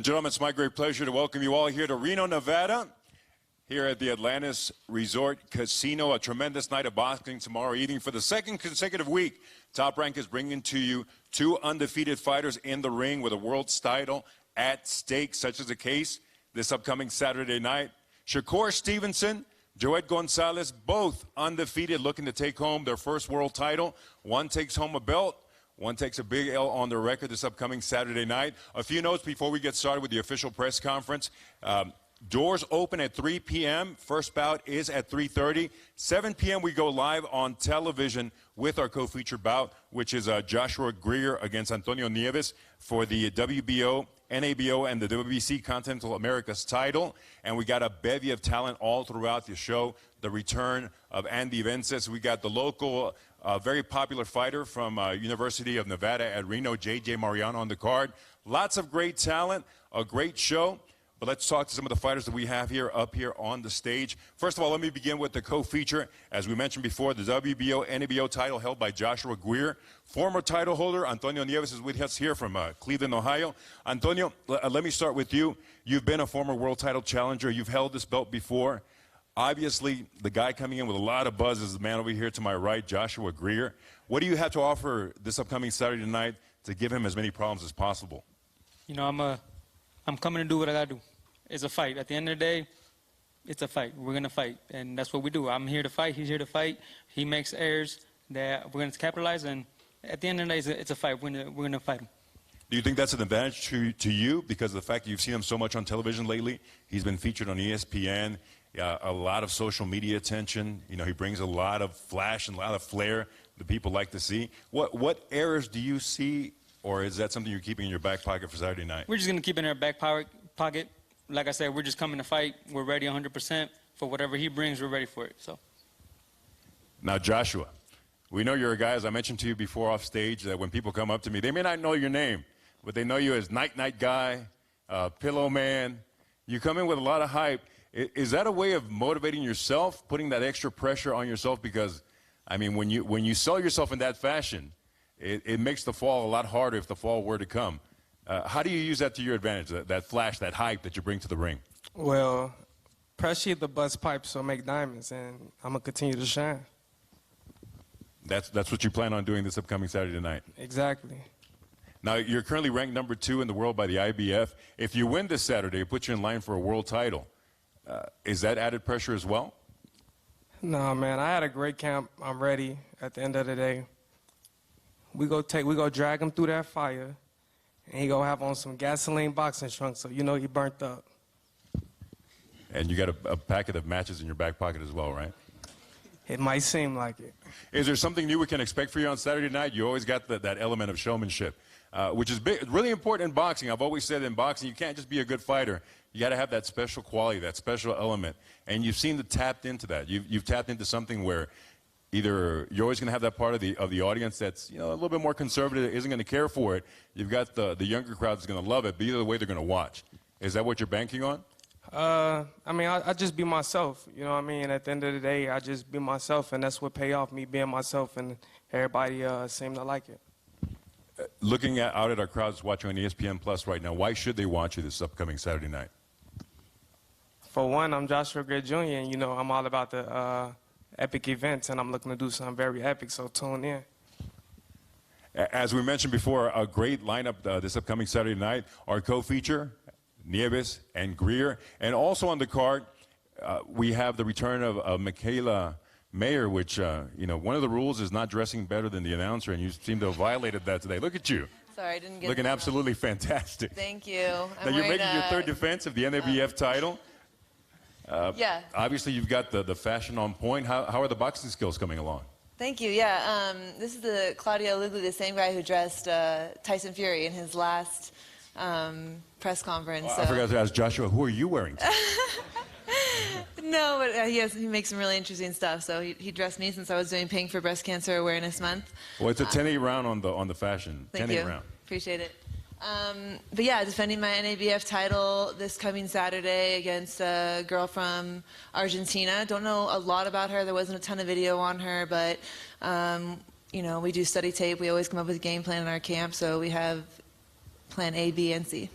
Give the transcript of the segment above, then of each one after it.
gentlemen, it's my great pleasure to welcome you all here to Reno, Nevada, here at the Atlantis Resort Casino. A tremendous night of boxing tomorrow evening. For the second consecutive week, Top Rank is bringing to you two undefeated fighters in the ring with a world's title at stake, such as the case this upcoming Saturday night. Shakur Stevenson, Joet Gonzalez, both undefeated, looking to take home their first world title. One takes home a belt. One takes a big L on their record this upcoming Saturday night. A few notes before we get started with the official press conference. Doors open at 3 p.m. First bout is at 3:30. 7 p.m. we go live on television with our co-featured bout, which is Josh Greer against Antonio Nieves for the WBO, NABO, and the WBC Continental America's title. And we got a bevy of talent all throughout the show. The return of Andy Vences. We got the local, very popular fighter from University of Nevada at Reno, J.J. Mariano, on the card. Lots of great talent, a great show. But let's talk to some of the fighters that we have here up here on the stage. First of all, let me begin with the co-feature. As we mentioned before, the WBO, NABO title held by Joshua Greer. Former title holder Antonio Nieves is with us here from Cleveland, Ohio. Antonio, let me start with you. You've been a former world title challenger. You've held this belt before. Obviously, the guy coming in with a lot of buzz is the man over here to my right, Joshua Greer. What do you have to offer this upcoming Saturday night to give him as many problems as possible? You know, I'm coming to do what I gotta do. It's a fight. At the end of the day, it's a fight. We're gonna fight, and that's what we do. I'm here to fight. He's here to fight. He makes errors that we're gonna capitalize, and at the end of the day, it's a fight. We're gonna fight him. Do you think that's an advantage to you because of the fact that you've seen him so much on television lately? He's been featured on ESPN, a lot of social media attention. You know, he brings a lot of flash and a lot of flair that people like to see. What errors do you see? Or is that something you're keeping in your back pocket for Saturday night? We're just going to keep it in our back pocket. Like I said, we're just coming to fight. We're ready 100% for whatever he brings. We're ready for it. So. Now, Joshua, we know you're a guy, as I mentioned to you before off stage, that when people come up to me, they may not know your name, but they know you as Night Guy, Pillow Man. You come in with a lot of hype. Is that a way of motivating yourself, putting that extra pressure on yourself? Because, I mean, when you sell yourself in that fashion, it makes the fall a lot harder if the fall were to come. How do you use that to your advantage, that flash, that hype that you bring to the ring? Well, pressure the bust pipes so make diamonds, and I'm going to continue to shine. That's what you plan on doing this upcoming Saturday night? Exactly. Now, you're currently ranked #2 in the world by the IBF. If you win this Saturday, it puts you in line for a world title. Is that added pressure as well? No, man, I had a great camp. I'm ready at the end of the day. We go drag him through that fire, and he go have on some gasoline boxing trunks, so you know he burnt up. And you got a packet of matches in your back pocket as well, right? It might seem like it. Is there something new we can expect for you on Saturday night? You always got that element of showmanship, which is really important in boxing. I've always said in boxing, you can't just be a good fighter. You got to have that special quality, that special element. And you've seemed to tap into that. You've tapped into something where either you're always going to have that part of the audience that's, you know, a little bit more conservative, isn't going to care for it. You've got the younger crowd that's going to love it, but either way they're going to watch. Is that what you're banking on? I mean, I just be myself, you know what I mean? At the end of the day, I just be myself, and that's what pay off, me being myself, and everybody seem to like it. Looking out at our crowds watching on ESPN Plus right now, why should they watch you this upcoming Saturday night? For one, I'm Josh Greer Jr., and, you know, I'm all about the epic events, and I'm looking to do something very epic, so tune in. As we mentioned before, a great lineup this upcoming Saturday night. Our co-feature, Nieves and Greer. And also on the card, we have the return of Michaela Mayer, which, you know, one of the rules is not dressing better than the announcer, and you seem to have violated that today. Look at you. Sorry, I didn't get looking absolutely fantastic. Thank you. Now, you're making your third defense of the NABF title. Yeah. Obviously, you've got the fashion on point. How are the boxing skills coming along? Thank you. Yeah. This is the Claudio Lugli, the same guy who dressed Tyson Fury in his last press conference. I forgot to ask Joshua, who are you wearing today? No, but he makes some really interesting stuff. So he dressed me since I was doing Pink for Breast Cancer Awareness Month. Well, it's a 10-8 round on the fashion. Thank you. Round. Appreciate it. But yeah, defending my NABF title this coming Saturday against a girl from Argentina. Don't know a lot about her. There wasn't a ton of video on her, but you know, we do study tape. We always come up with a game plan in our camp, so we have plan A, B, and C.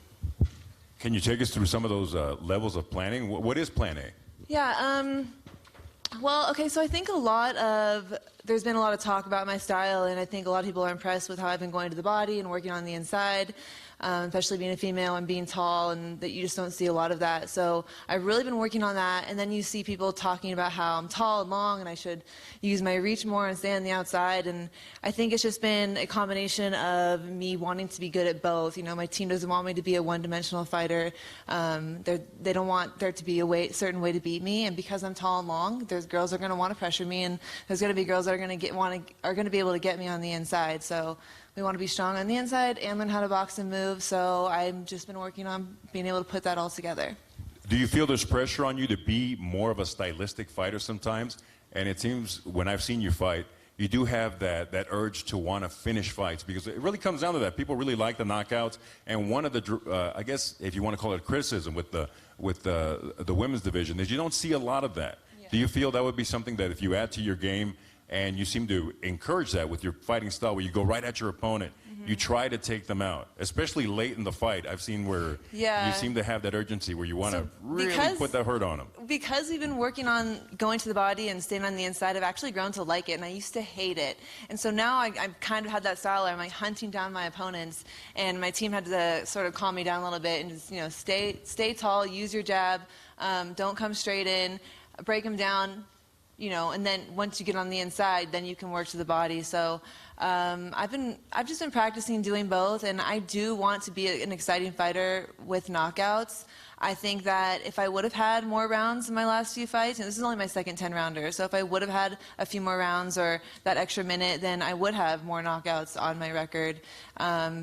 Can you take us through some of those levels of planning? What is Plan A? Yeah. Well, okay, so I think there's been a lot of talk about my style, and I think a lot of people are impressed with how I've been going to the body and working on the inside, especially being a female and being tall, and that you just don't see a lot of that. So I've really been working on that, and then you see people talking about how I'm tall and long and I should use my reach more and stay on the outside, and I think it's just been a combination of me wanting to be good at both. You know, my team doesn't want me to be a one-dimensional fighter. They don't want there to be a certain way to beat me, and because I'm tall and long, there's girls that are going to want to pressure me, and there's going to be girls that are going to be able to get me on the inside. So we want to be strong on the inside and learn how to box and move. So I've just been working on being able to put that all together. Do you feel there's pressure on you to be more of a stylistic fighter sometimes? And it seems when I've seen you fight, you do have that urge to want to finish fights, because it really comes down to that. People really like the knockouts, and one of the, I guess if you want to call it criticism with the women's division, is you don't see a lot of that. Yeah. Do you feel that would be something that if you add to your game, and you seem to encourage that with your fighting style, where you go right at your opponent, you try to take them out, especially late in the fight? I've seen where you seem to have that urgency where you want to really put that hurt on them. Because we've been working on going to the body and staying on the inside, I've actually grown to like it, and I used to hate it. And so now I've kind of had that style where I'm like hunting down my opponents, and my team had to sort of calm me down a little bit and just, you know, stay tall, use your jab, don't come straight in, break them down. You know, and then once you get on the inside, then you can work to the body. So I've just been practicing doing both, and I do want to be an exciting fighter with knockouts. I think that if I would have had more rounds in my last few fights, and this is only my second 10-rounder, so if I would have had a few more rounds or that extra minute, then I would have more knockouts on my record.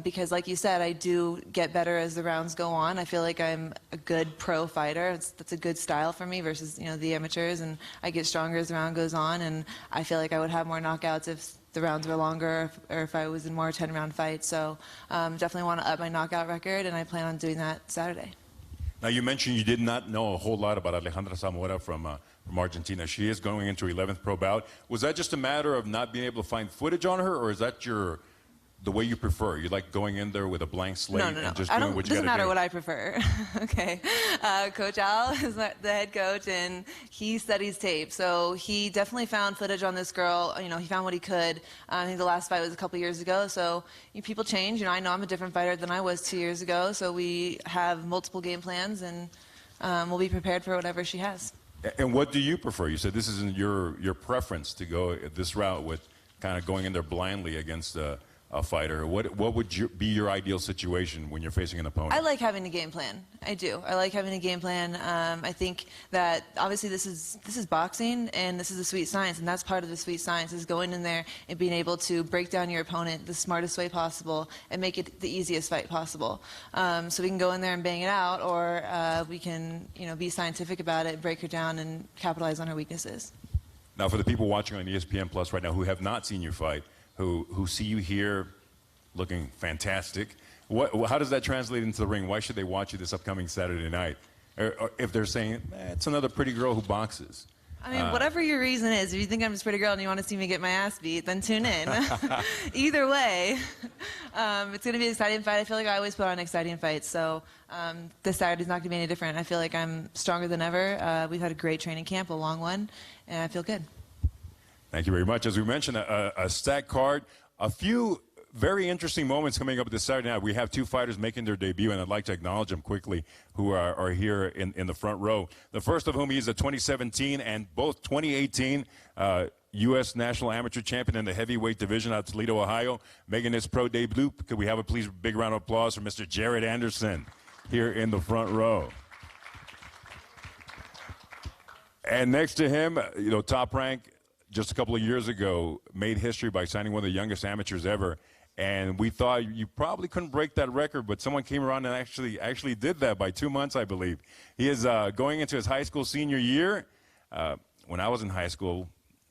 Because like you said, I do get better as the rounds go on. I feel like I'm a good pro fighter. That's a good style for me versus, you know, the amateurs, and I get stronger as the round goes on, and I feel like I would have more knockouts if the rounds were longer, or if I was in more 10-round fights. So definitely want to up my knockout record, and I plan on doing that Saturday. Now, you mentioned you did not know a whole lot about Alejandra Zamora from Argentina. She is going into her 11th pro bout. Was that just a matter of not being able to find footage on her, or is that the way you prefer? You like going in there with a blank slate and just doing what you got to do? It doesn't matter what I prefer. Okay. Coach Al is the head coach, and he studies tape. So he definitely found footage on this girl. You know, he found what he could. I think the last fight was a couple years ago. So people change. You know, I know I'm a different fighter than I was 2 years ago. So we have multiple game plans, and we'll be prepared for whatever she has. And what do you prefer? You said this isn't your preference to go this route with kind of going in there blindly against a fighter. What would be your ideal situation when you're facing an opponent? I like having a game plan. I do. I like having a game plan. I think that obviously this is boxing, and this is the sweet science, and that's part of the sweet science, is going in there and being able to break down your opponent the smartest way possible and make it the easiest fight possible. So we can go in there and bang it out, or we can, you know, be scientific about it, break her down, and capitalize on her weaknesses. Now, for the people watching on ESPN Plus right now who have not seen you fight, who see you here looking fantastic, how does that translate into the ring? Why should they watch you this upcoming Saturday night? Or if they're saying, it's another pretty girl who boxes. I mean, whatever your reason is, if you think I'm just a pretty girl and you want to see me get my ass beat, then tune in. Either way, it's going to be an exciting fight. I feel like I always put on exciting fights, so this Saturday's not going to be any different. I feel like I'm stronger than ever. We've had a great training camp, a long one, and I feel good. Thank you very much. As we mentioned, a stacked card, a few very interesting moments coming up this Saturday night. We have two fighters making their debut, and I'd like to acknowledge them quickly, who are here in the front row. The first of whom, he is a 2017 and both 2018 U.S. National Amateur Champion in the heavyweight division out of Toledo, Ohio, making his pro debut. Could we have a big round of applause for Mr. Joet Anderson here in the front row? And next to him, you know, Top Rank, just a couple of years ago, made history by signing one of the youngest amateurs ever. And we thought you probably couldn't break that record, but someone came around and actually did that by 2 months, I believe. He is going into his high school senior year. When I was in high school,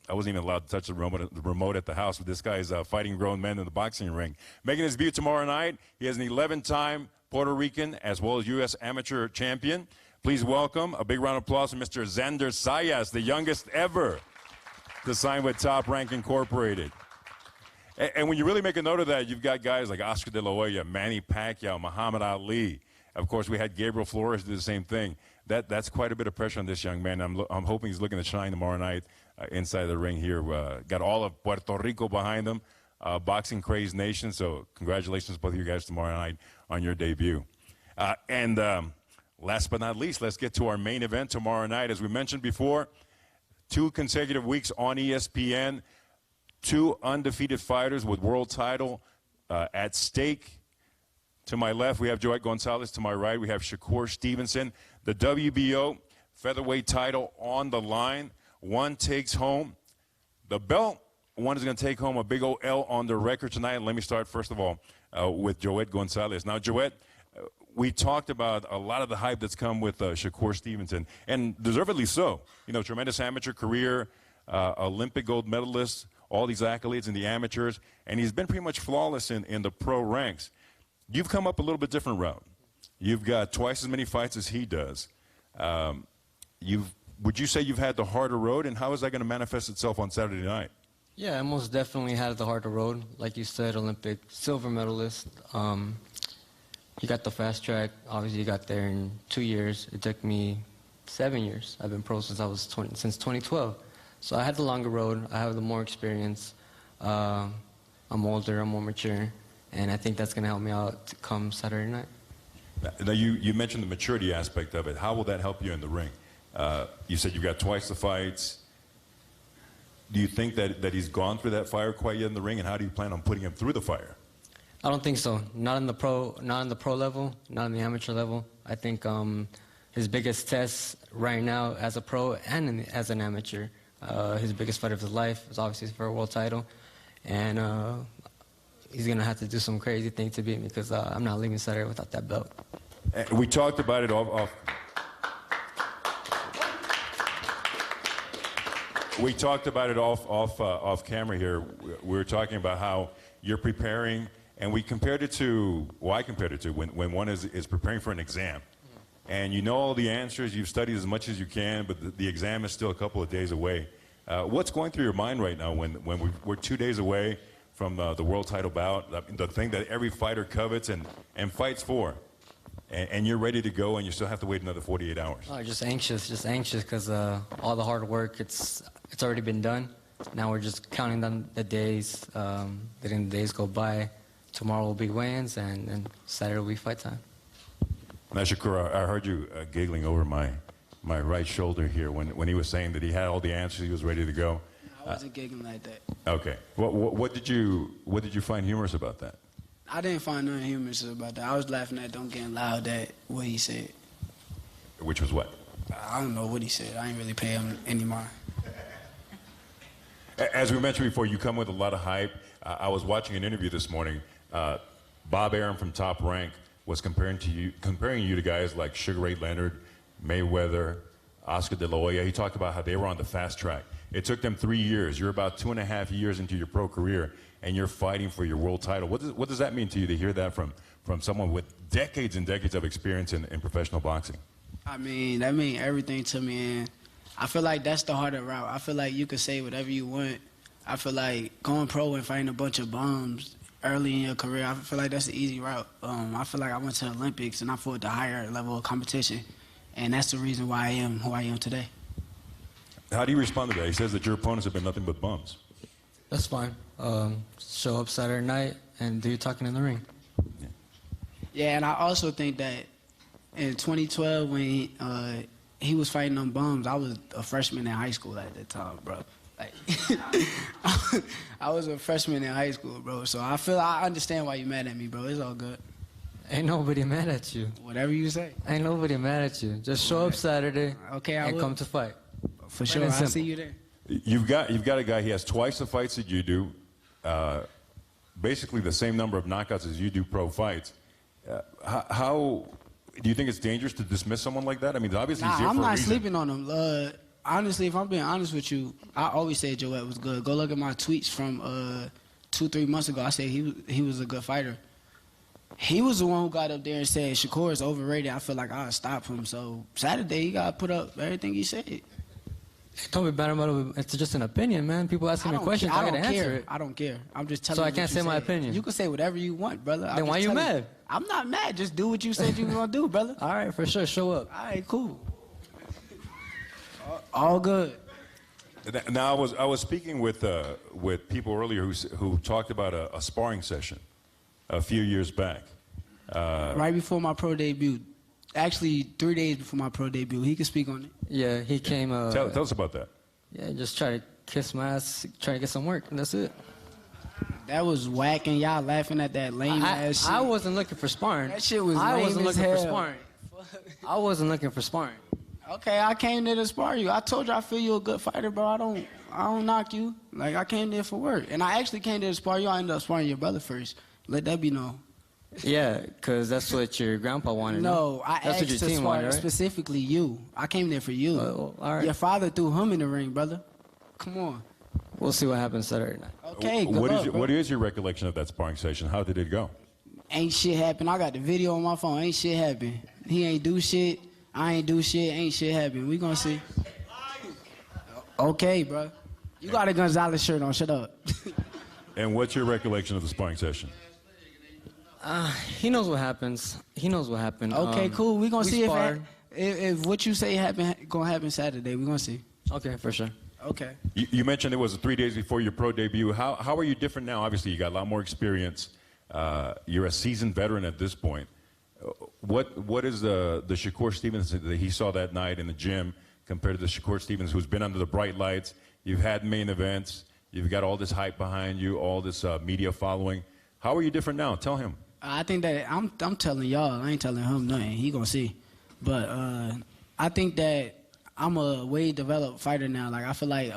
I wasn't even allowed to touch the remote at the house, but this guy is fighting grown men in the boxing ring. Making his debut tomorrow night, he has an 11-time Puerto Rican as well as U.S. amateur champion. Please welcome, a big round of applause for Mr. Xander Sayas, the youngest ever to sign with Top Rank Incorporated. And when you really make a note of that, you've got guys like Oscar De La Hoya, Manny Pacquiao, Muhammad Ali, Of course, we had Gabriel Flores do the same thing. That's quite a bit of pressure on this young man. I'm hoping he's looking to shine tomorrow night inside the ring here. Got all of Puerto Rico behind him, boxing crazed nation. So congratulations, both of you guys, tomorrow night on your debut. And last but not least, let's get to our main event tomorrow night. As we mentioned before, 2 consecutive weeks on ESPN, 2 undefeated fighters with world title at stake. To my left, we have Joet Gonzalez. To my right, we have Shakur Stevenson. The WBO featherweight title on the line. One takes home the belt. One is going to take home a big old L on the record tonight. Let me start, first of all, with Joet Gonzalez. Now, Joet, we talked about a lot of the hype that's come with Shakur Stevenson, and deservedly so. You know, tremendous amateur career, Olympic gold medalist, all these accolades in the amateurs, and he's been pretty much flawless in the pro ranks. You've come up a little bit different route. You've got twice as many fights as he does. Would you say you've had the harder road, and how is that going to manifest itself on Saturday night? Yeah, I most definitely had the harder road. Like you said, Olympic silver medalist. You got the fast track. Obviously, you got there in 2 years. It took me 7 years. I've been pro since since 2012. So I had the longer road. I have the more experience. I'm older. I'm more mature. And I think that's going to help me out come Saturday night. Now, you mentioned the maturity aspect of it. How will that help you in the ring? You said you've got twice the fights. Do you think that he's gone through that fire quite yet in the ring, and how do you plan on putting him through the fire? I don't think so. Not in the pro level, not in the amateur level. I think his biggest test right now as a pro and as an amateur, his biggest fight of his life is obviously for a world title. And he's going to have to do some crazy thing to beat me because I'm not leaving Saturday without that belt. We talked about it off. We talked about it off camera here. We were talking about how you're preparing, and we compared it to, well, I compared it to when one is preparing for an exam. And you know all the answers, you've studied as much as you can, but the exam is still a couple of days away. What's going through your mind right now when we're 2 days away from the world title bout, the thing that every fighter covets and fights for, and you're ready to go, and you still have to wait another 48 hours? Oh, just anxious because all the hard work, it's already been done. Now we're just counting down the days, letting the days go by. Tomorrow will be weigh-ins, and Saturday will be fight time. Now, Shakur, I heard you giggling over my right shoulder here when he was saying that he had all the answers, he was ready to go. I wasn't giggling like that. Okay. What did you find humorous about that? I didn't find nothing humorous about that. I was laughing at them getting loud at what he said. Which was what? I don't know what he said. I ain't really pay him any mind. As we mentioned before, you come with a lot of hype. I was watching an interview this morning. Bob Arum from Top Rank was comparing you to guys like Sugar Ray Leonard, Mayweather, Oscar De La Hoya. He talked about how they were on the fast track. It took them 3 years. You're about 2.5 years into your pro career, and you're fighting for your world title. What does that mean to you to hear that from someone with decades and decades of experience in professional boxing? I mean, that means everything to me, and I feel like that's the harder route. I feel like you can say whatever you want. I feel like going pro and fighting a bunch of bums early in your career, I feel like that's the easy route. I feel like I went to the Olympics, and I fought the higher level of competition, and that's the reason why I am who I am today. How do you respond to that? He says that your opponents have been nothing but bums. That's fine. Show up Saturday night and do your talking in the ring. Yeah, and I also think that in 2012 when he was fighting them bums, I was a freshman in high school at that time, bro. Like, I was a freshman in high school, bro. So I understand why you're mad at me, bro. It's all good. Ain't nobody mad at you. Whatever you say. Ain't nobody mad at you. Just show up Saturday and come to fight. For sure, I'll see you there. You've got a guy, he has twice the fights that you do, basically the same number of knockouts as you do pro fights. How do you think it's dangerous to dismiss someone like that? I mean, obviously he's here for a reason. I'm not sleeping on him. Honestly, if I'm being honest with you, I always said Joet was good. Go look at my tweets from 2-3 months ago. I said he was a good fighter. He was the one who got up there and said Shakur is overrated. I feel like I'll stop him. So Saturday, he got to put up everything he said. Don't be bad about it. It's just an opinion, man. People asking me questions. I gotta answer it. I don't care. I'm just telling So you. I can't say my opinion. You can say whatever you want, brother. Then why you mad? I'm not mad. Just do what you said you were gonna do, brother. All right, for sure. Show up. All right, cool. All good. Now, I was speaking with people earlier who talked about a sparring session a few years back. Right before my pro debut. Actually, 3 days before my pro debut. He could speak on it. Yeah, he came. Tell us about that. Yeah, just try to kiss my ass, try to get some work, and that's it. That was whack, and y'all laughing at that lame ass shit. I wasn't looking for sparring. That shit was I lame wasn't as looking for hell. sparring. I wasn't looking for sparring. Okay, I came there to spar you. I told you I feel you a good fighter, bro. I don't knock you. Like, I came there for work. And I actually came there to spar you. I ended up sparring your brother first. Let that be known. Yeah, because that's what your grandpa wanted. No, I that's asked what to your team spar wanted, right? specifically you. I came there for you. All right. Your father threw him in the ring, brother. Come on. We'll see what happens Saturday night. Okay, good luck, bro. What is your recollection of that sparring session? How did it go? Ain't shit happen. I got the video on my phone. Ain't shit happen. He ain't do shit. I ain't do shit. Ain't shit happen. We gonna see. Okay, bro. You got a Gonzalez shirt on. Shut up. And what's your recollection of the sparring session? He knows what happens. He knows what happened. Okay, cool. We gonna see sparred. if what you say gonna happen Saturday. We gonna see. Okay, for sure. Okay. You mentioned it was 3 days before your pro debut. How are you different now? Obviously, you got a lot more experience. You're a seasoned veteran at this point. What is the Shakur Stevenson that he saw that night in the gym compared to the Shakur Stevenson who's been under the bright lights? You've had main events. You've got all this hype behind you, all this media following. How are you different now? Tell him. I think that I'm telling y'all. I ain't telling him nothing. He gonna see. But I think that I'm a way developed fighter now. Like, I feel like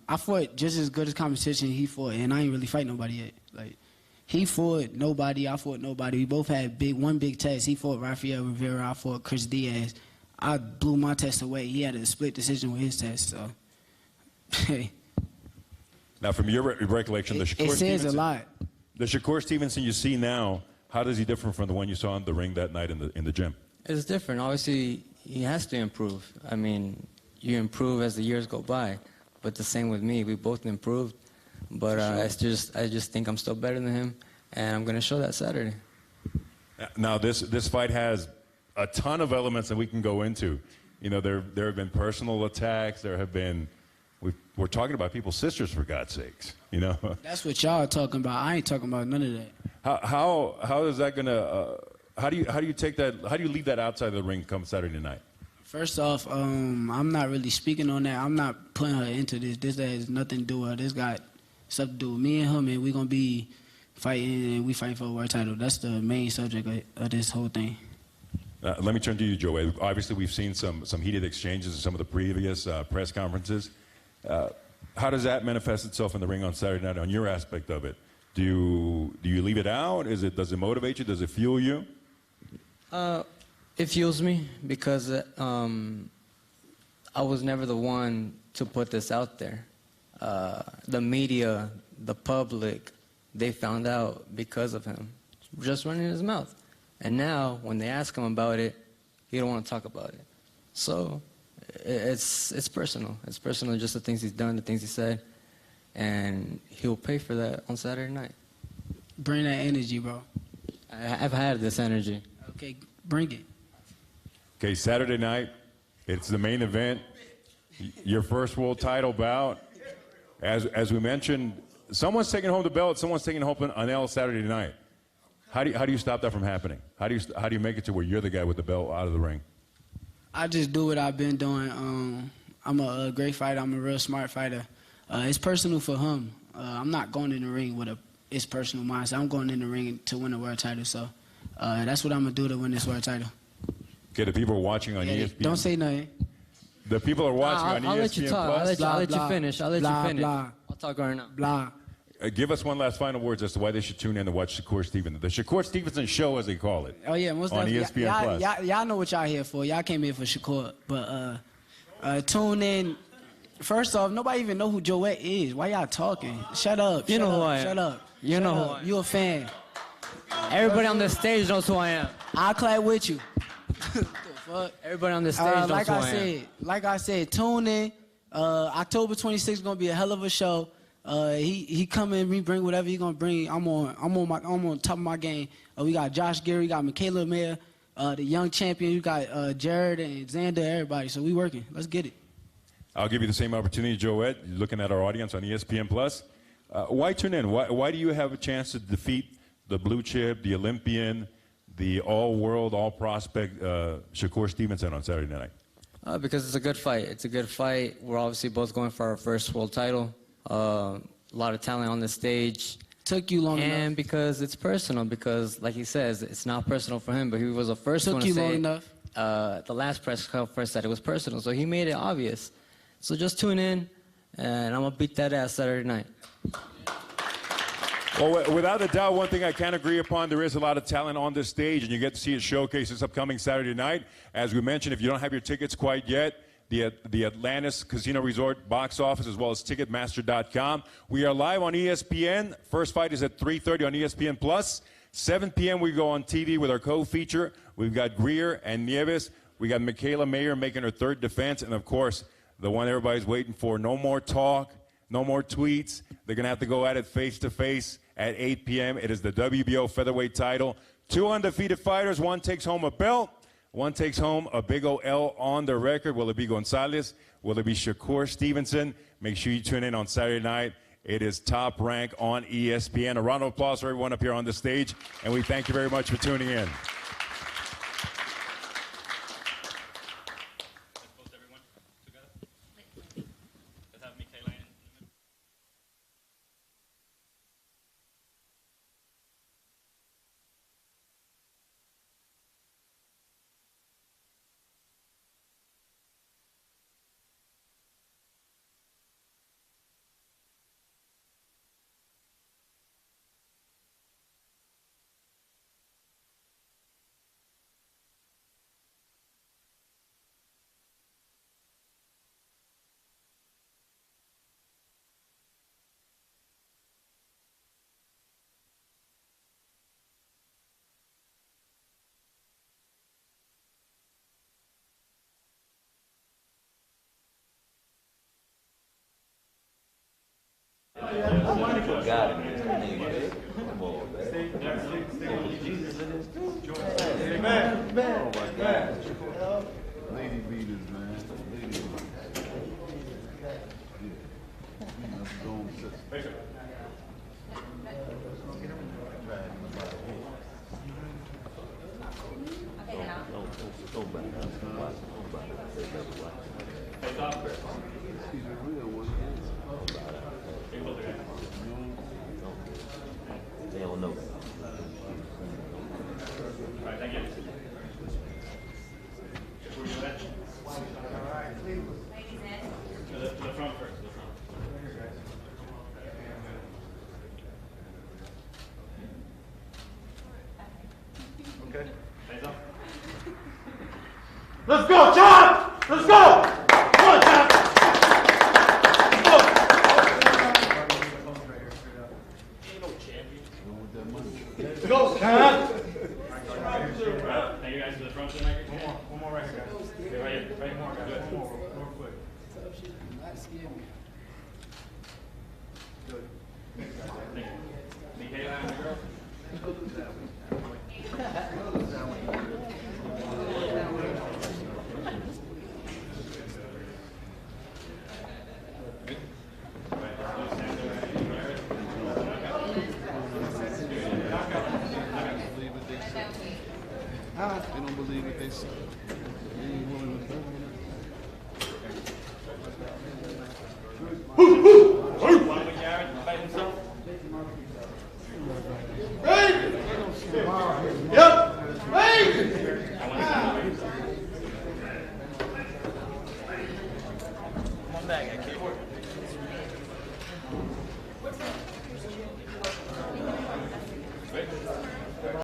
I fought just as good as competition he fought, and I ain't really fight nobody yet. Like, he fought nobody, I fought nobody. We both had one big test. He fought Rafael Rivera, I fought Chris Diaz. I blew my test away. He had a split decision with his test. So, hey. Now, from your recollection, the Shakur It says Stevenson, a lot. The Shakur Stevenson you see now, how does he differ from the one you saw in the ring that night in the gym? It's different. Obviously, he has to improve. I mean, you improve as the years go by. But the same with me. We both improved. But I just think I'm still better than him, and I'm going to show that Saturday. Now, this fight has a ton of elements that we can go into. You know, there have been personal attacks. There have been, we're talking about people's sisters, for God's sakes. You know. That's what y'all are talking about. I ain't talking about none of that. How is that gonna? How do you take that? How do you leave that outside of the ring come Saturday night? First off, I'm not really speaking on that. I'm not putting her into this. This has nothing to do with her. This got stuff to do with me and him, and we're going to be fighting, and we fighting for a world title. That's the main subject of this whole thing. Let me turn to you, Joet. Obviously, we've seen some heated exchanges in some of the previous press conferences. How does that manifest itself in the ring on Saturday night on your aspect of it? Do you leave it out? Does it motivate you? Does it fuel you? It fuels me because I was never the one to put this out there. The media, the public, they found out because of him, just running his mouth. And now, when they ask him about it, he don't want to talk about it. So, it's personal. It's personal, just the things he's done, the things he said, and he'll pay for that on Saturday night. Bring that energy, bro. I've had this energy. Okay, bring it. Okay, Saturday night, it's the main event, your first world title bout. As we mentioned, someone's taking home the belt, someone's taking home an L Saturday night. How do you stop that from happening? How do you make it to where you're the guy with the belt out of the ring? I just do what I've been doing. I'm a great fighter. I'm a real smart fighter. It's personal for him. I'm not going in the ring with it's personal mindset. I'm going in the ring to win a world title. So that's what I'm going to do to win this world title. Okay, the people are watching on ESPN. Don't say nothing. The people are watching on ESPN+. I'll let you talk. I'll let you finish. I'll let you finish. Blah. I'll talk right now. Blah. Give us one last final words as to why they should tune in to watch Shakur Stevenson. The Shakur Stevenson Show, as they call it. Oh, yeah, most on definitely. ESPN+. Y'all know what y'all here for. Y'all came here for Shakur. But tune in. First off, nobody even know who Joet is. Why y'all talking? Shut up. You know who I am. Shut up. You know who I am. You a fan. Everybody on the stage knows who I am. I'll clap with you. The fuck? Everybody on the stage knows who I am. Like I said, tune in. October 26th is gonna be a hell of a show. He come in, we bring whatever he gonna bring. I'm on top of my game. We got Josh Greer, we got Michaela Mayer, the young champion. We got Jared and Xander, everybody. So we working. Let's get it. I'll give you the same opportunity, Joet, looking at our audience on ESPN+. Why tune in? Why do you have a chance to defeat the blue chip, the Olympian, the all-world, all-prospect Shakur Stevenson on Saturday night? Because it's a good fight. It's a good fight. We're obviously both going for our first world title. A lot of talent on the stage. Took you long enough. And because it's personal, because like he says, it's not personal for him, but he was the first one to say. Took you long enough. The last press conference said it was personal, so he made it obvious. So just tune in, and I'm going to beat that ass Saturday night. Well, without a doubt, one thing I can agree upon, there is a lot of talent on this stage, and you get to see it showcase this upcoming Saturday night. As we mentioned, if you don't have your tickets quite yet, the Atlantis Casino Resort box office, as well as Ticketmaster.com. We are live on ESPN. First fight is at 3:30 on ESPN+. 7 p.m. we go on TV with our co-feature. We've got Greer and Nieves. We got Michaela Mayer making her third defense, and of course, the one everybody's waiting for. No more talk, no more tweets. They're going to have to go at it face-to-face at 8 p.m. It is the WBO featherweight title. 2 undefeated fighters. One takes home a belt. One takes home a big old L on the record. Will it be Gonzalez? Will it be Shakur Stevenson? Make sure you tune in on Saturday night. It is Top Rank on ESPN. A round of applause for everyone up here on the stage, and we thank you very much for tuning in. Lady beaters, man. Lady beaters. They don't know. Thank you. To the front first. Okay. Hands up. Let's go, John! Let's go!